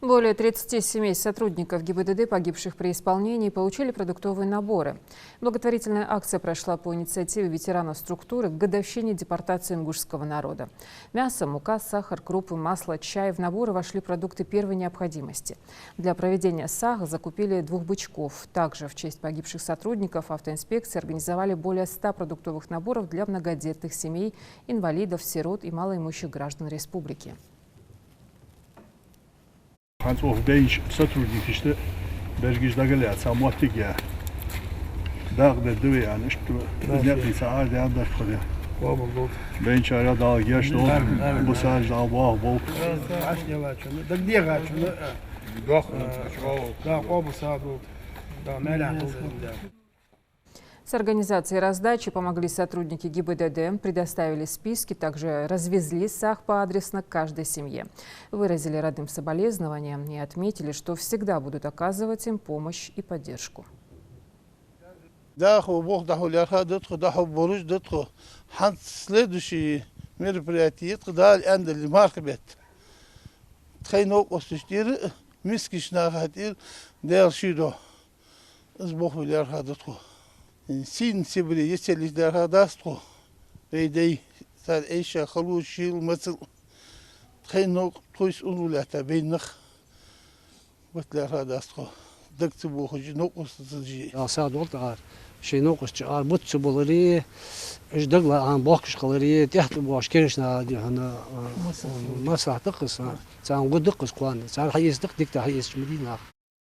Более 30 семей сотрудников ГИБДД, погибших при исполнении, получили продуктовые наборы. Благотворительная акция прошла по инициативе ветеранов структуры к годовщине депортации ингушского народа. Мясо, мука, сахар, крупы, масло, чай. В наборы вошли продукты первой необходимости. Для проведения САГ закупили 2 бычков. Также в честь погибших сотрудников автоинспекции организовали более 100 продуктовых наборов для многодетных семей, инвалидов, сирот и малоимущих граждан республики. Hans of beş сотрудник işte belgecide самотиге дагы дövü yani işte ne saat ya da şöyle. Ben çare daha geçti bu sadece Allah bol. С организацией раздачи помогли сотрудники ГИБДД, предоставили списки, также развезли САГ поадресно к каждой семье. Выразили родным соболезнования и отметили, что всегда будут оказывать им помощь и поддержку. Следующие мероприятия Син себе если для дасту, бейдей, сад эйша халушил мацл, хейнок тойс унулята бейнах, вот для дасту, дакты бухожи нокусджи. Сад вот شيء ناقص بوتس بولري إيش دقلا عن باقش قلري تحت باش كيرشنا هنا مسرح تقص سان قد دقص قوان سان حيس دق ديك تحيس مدينة